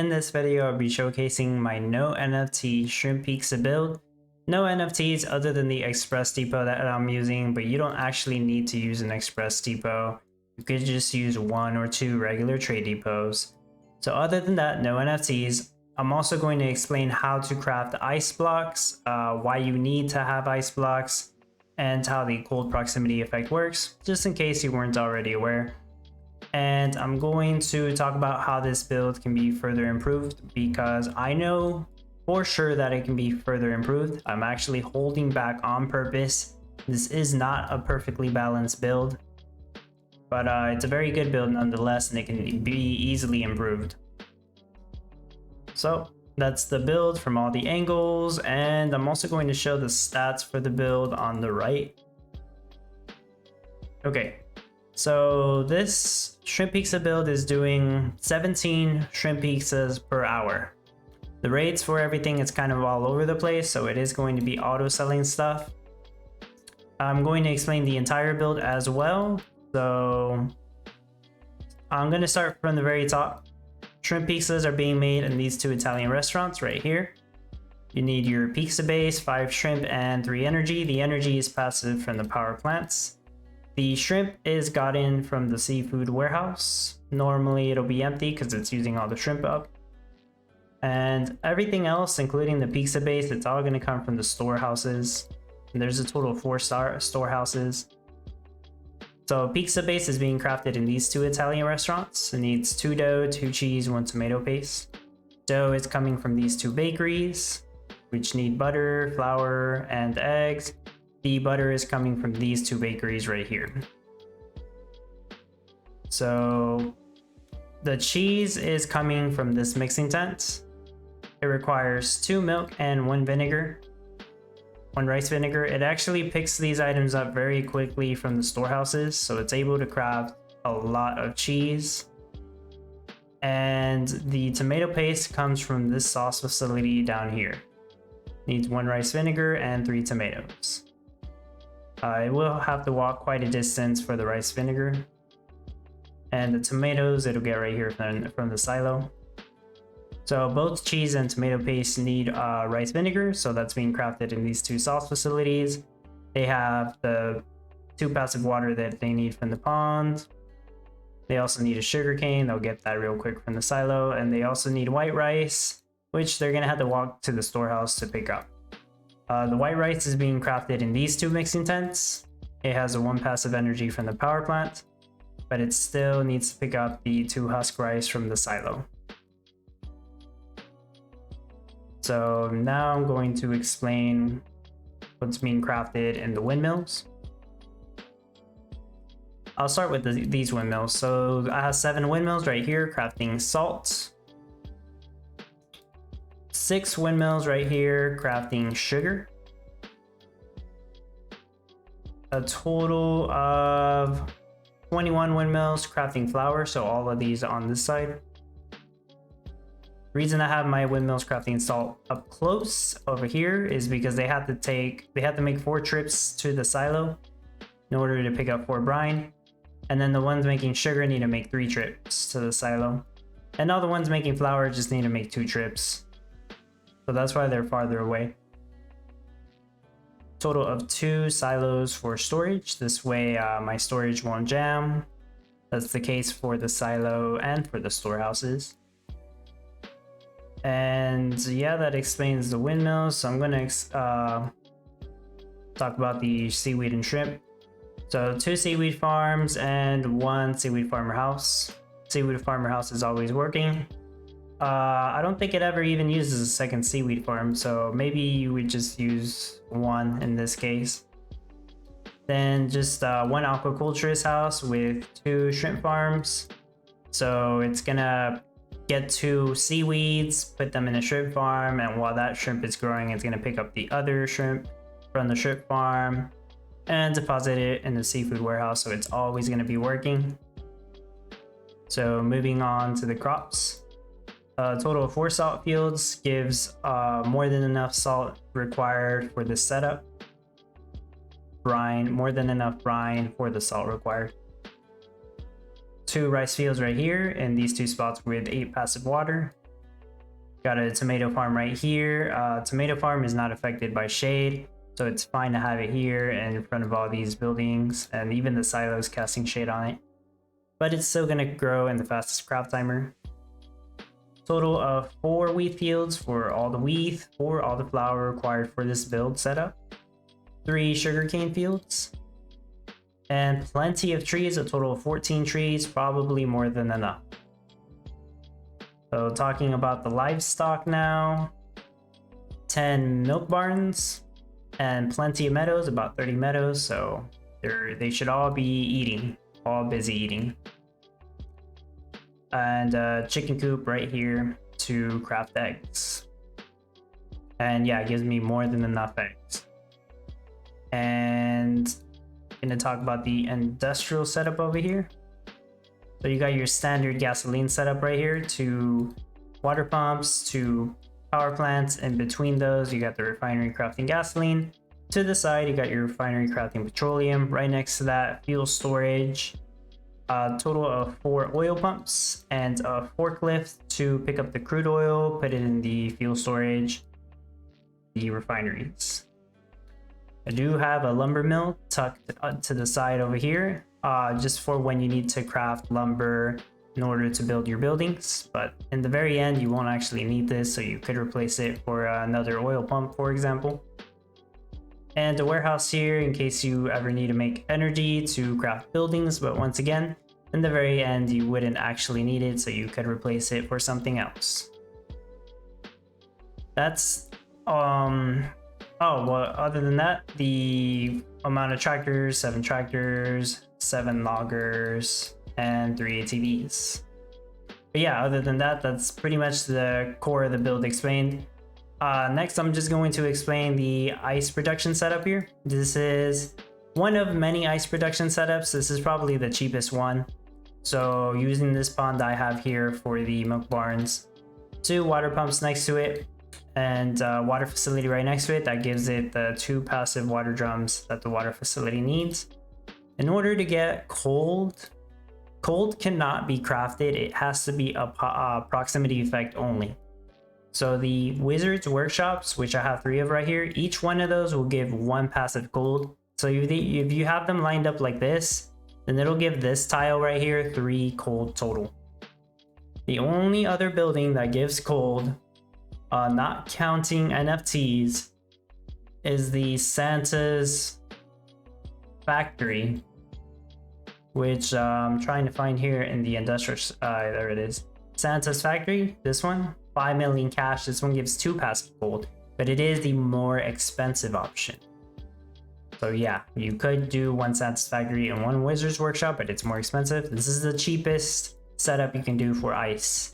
in this video, I'll be showcasing my No NFT Shrimp Pizza build. No NFTs other than the Express Depot that I'm using, but you don't actually need to use an Express Depot. You could just use one or two regular trade depots. So other than that, no NFTs. I'm also going to explain how to craft ice blocks, why you need to have ice blocks, and how the cold proximity effect works, just in case you weren't already aware. And I'm going to talk about how this build can be further improved, because I know for sure that it can be further improved. I'm actually holding back on purpose. This is not a perfectly balanced build, but it's a very good build nonetheless, and it can be easily improved. So that's the build from all the angles, and I'm also going to show the stats for the build on the right. Okay, so this shrimp pizza build is doing 17 shrimp pizzas per hour. The rates for everything is kind of all over the place, so it is going to be auto selling stuff. I'm going to explain the entire build as well. So I'm going to start from the very top. Shrimp pizzas are being made in these two Italian restaurants right here. You need your pizza base, 5 shrimp, and 3 energy. The energy is passive from the power plants. The shrimp is got in from the seafood warehouse. Normally it'll be empty because it's using all the shrimp up. And everything else, including the pizza base, it's all going to come from the storehouses. And there's a total of 4 storehouses. So pizza base is being crafted in these two Italian restaurants. It needs 2 dough, 2 cheese, 1 tomato paste. Dough is coming from these 2 bakeries, which need butter, flour, and eggs. The butter is coming from these 2 bakeries right here. So the cheese is coming from this mixing tent. It requires 2 milk and 1 vinegar. 1 rice vinegar. It actually picks these items up very quickly from the storehouses, so it's able to craft a lot of cheese. And the tomato paste comes from this sauce facility down here. Needs 1 rice vinegar and 3 tomatoes. It will have to walk quite a distance for the rice vinegar. And the tomatoes, it'll get right here from the silo. So both cheese and tomato paste need rice vinegar, so that's being crafted in these 2 sauce facilities. They have the 2 passive water that they need from the pond. They also need a sugar cane, they'll get that real quick from the silo, and they also need white rice, which they're gonna have to walk to the storehouse to pick up. The white rice is being crafted in these 2 mixing tents. It has a 1 passive energy from the power plant, but it still needs to pick up the 2 husk rice from the silo. So now I'm going to explain what's being crafted in the windmills. I'll start with these windmills. So I have 7 windmills right here crafting salt. 6 windmills right here crafting sugar. A total of 21 windmills crafting flour, so all of these on this side. The reason I have my windmills crafting salt up close over here is because they had to make 4 trips to the silo in order to pick up 4 brine. And then the ones making sugar need to make 3 trips to the silo. And all the ones making flour just need to make 2 trips. So that's why they're farther away. Total of 2 silos for storage. This way my storage won't jam. That's the case for the silo and for the storehouses. And yeah, that explains the windmills. So I'm gonna talk about the seaweed and shrimp. So 2 seaweed farms and 1 seaweed farmer house. Seaweed farmer house is always working. I don't think it ever even uses a second seaweed farm, so maybe you would just use 1 in this case. Then just 1 aquaculturist house with 2 shrimp farms. So it's gonna get 2 seaweeds, put them in a shrimp farm, and while that shrimp is growing, it's gonna pick up the other shrimp from the shrimp farm and deposit it in the seafood warehouse, so it's always gonna be working. So moving on to the crops. A total of 4 salt fields gives more than enough salt required for this setup. Brine, more than enough brine for the salt required. 2 rice fields right here in these 2 spots with 8 passive water. Got a tomato farm right here. Tomato farm is not affected by shade, so it's fine to have it here and in front of all these buildings, and even the silos casting shade on it. But it's still gonna grow in the fastest craft timer. Total of 4 wheat fields for all the wheat, or all the flour required for this build setup. 3 sugarcane fields. And plenty of trees, a total of 14 trees, probably more than enough. So talking about the livestock now, 10 milk barns and plenty of meadows, about 30 meadows, so they should all be eating, all busy eating. And a chicken coop right here to craft eggs. And yeah, it gives me more than enough eggs. And I'm gonna talk about the industrial setup over here. So you got your standard gasoline setup right here, to water pumps, to power plants. In between those, you got the refinery crafting gasoline. To the side, you got your refinery crafting petroleum. Right next to that, fuel storage. A total of 4 oil pumps and a forklift to pick up the crude oil, put it in the fuel storage, the refineries. I do have a lumber mill tucked to the side over here, just for when you need to craft lumber in order to build your buildings. But in the very end, you won't actually need this, so you could replace it for another oil pump, for example. And a warehouse here in case you ever need to make energy to craft buildings, but once again, in the very end, you wouldn't actually need it, so you could replace it for something else. That's oh, well, other than that, the amount of tractors, 7 tractors, 7 loggers, and 3 ATVs. But yeah, other than that, that's pretty much the core of the build explained. Next, I'm just going to explain the ice production setup here. This is one of many ice production setups. This is probably the cheapest one. So using this pond I have here for the milk barns, 2 water pumps next to it, and water facility right next to it that gives it the 2 passive water drums that the water facility needs. In order to get cold cannot be crafted. It has to be a proximity effect only. So the wizards workshops, which I have 3 of right here, each one of those will give 1 passive gold. So if you have them lined up like this, then it'll give this tile right here 3 cold total. The only other building that gives cold, not counting NFTs, is the Santa's factory, which I'm trying to find here in the industrial. There it is. Santa's factory, this one, 5 million cash. This one gives 2 passive gold, but it is the more expensive option. So yeah, you could do 1 Santa's factory and 1 wizard's workshop, but it's more expensive. This is the cheapest setup you can do for ice.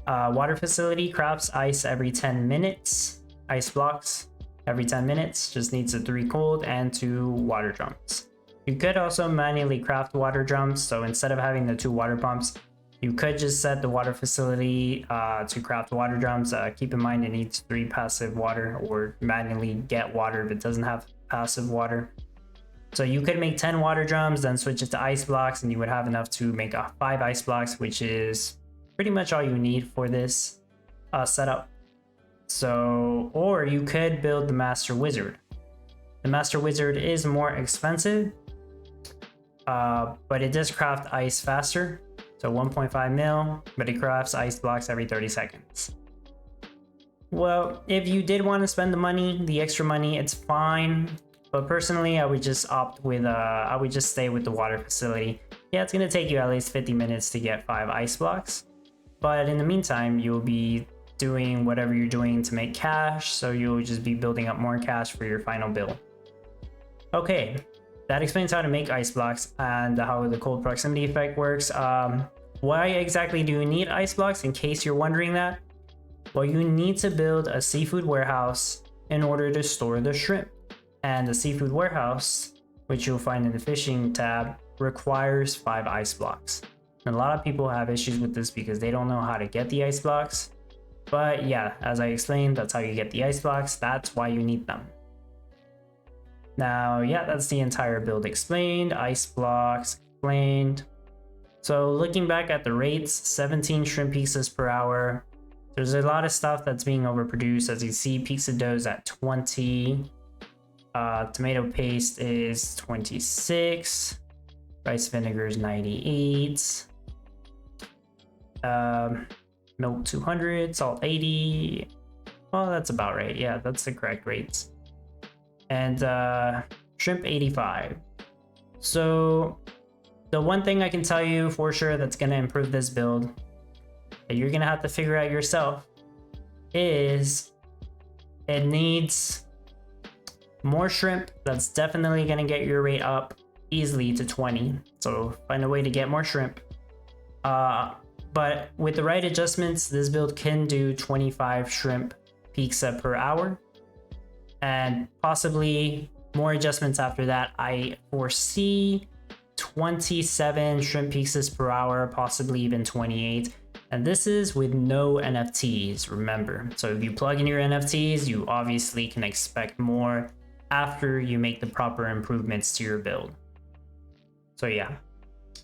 Water facility crafts ice every 10 minutes. Ice blocks every 10 minutes. Just needs a 3 cold and 2 water drums. You could also manually craft water drums. So instead of having the 2 water pumps, you could just set the water facility to craft water drums. Keep in mind it needs 3 passive water, or manually get water if it doesn't have passive water. So you could make 10 water drums, then switch it to ice blocks, and you would have enough to make 5 ice blocks, which is pretty much all you need for this setup. So, or you could build the Master Wizard. The Master Wizard is more expensive, but it does craft ice faster. So 1.5 mil, but it crafts ice blocks every 30 seconds. Well, if you did want to spend the money, the extra money, it's fine. But personally, I would just opt with, I would just stay with the water facility. Yeah, it's going to take you at least 50 minutes to get 5 ice blocks. But in the meantime, you'll be doing whatever you're doing to make cash. So you'll just be building up more cash for your final build. Okay, that explains how to make ice blocks and how the cold proximity effect works. Why exactly do you need ice blocks, in case you're wondering that? Well, you need to build a seafood warehouse in order to store the shrimp. And the seafood warehouse, which you'll find in the fishing tab, requires 5 ice blocks. And a lot of people have issues with this because they don't know how to get the ice blocks. But yeah, as I explained, that's how you get the ice blocks. That's why you need them. Now, yeah, that's the entire build explained. Ice blocks explained. So looking back at the rates, 17 shrimp pieces per hour, There's a lot of stuff that's being overproduced. As you see, pizza dough is at 20. Tomato paste is 26. Rice vinegar is 98. Milk 200. Salt 80. Well, that's about right. Yeah, that's the correct rates. And shrimp 85. So the one thing I can tell you for sure that's going to improve this build that you're going to have to figure out yourself is it needs more shrimp. That's definitely going to get your rate up easily to 20. So find a way to get more shrimp. But with the right adjustments, this build can do 25 shrimp pizza per hour. And possibly more adjustments after that. I foresee 27 shrimp pieces per hour, possibly even 28. And this is with no NFTs, remember. So if you plug in your NFTs, you obviously can expect more after you make the proper improvements to your build. So yeah,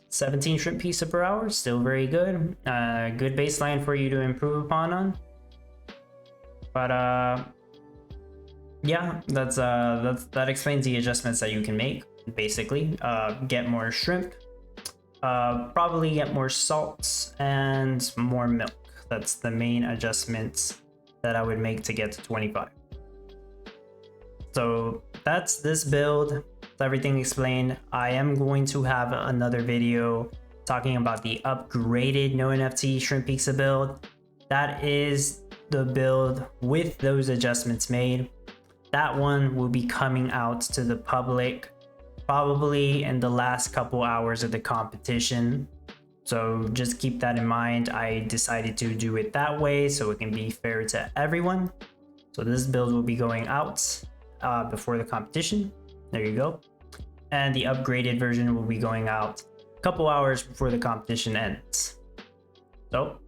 17 shrimp pizza per hour, still very good. Good baseline for you to improve upon on. But yeah, that explains the adjustments that you can make. Basically, get more shrimp, probably get more salt and more milk. That's the main adjustments that I would make to get to 25. So that's this build. That's everything explained. I am going to have another video talking about the upgraded No NFT Shrimp Pizza build. That is the build with those adjustments made. That one will be coming out to the public probably in the last couple hours of the competition. So just keep that in mind. I decided to do it that way so it can be fair to everyone. So this build will be going out before the competition. There you go. And the upgraded version will be going out a couple hours before the competition ends. So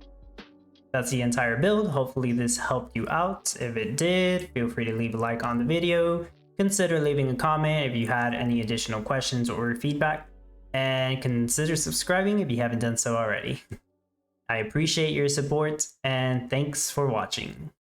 that's the entire build. Hopefully this helped you out. If it did, feel free to leave a like on the video. Consider leaving a comment if you had any additional questions or feedback. And consider subscribing if you haven't done so already. I appreciate your support and thanks for watching.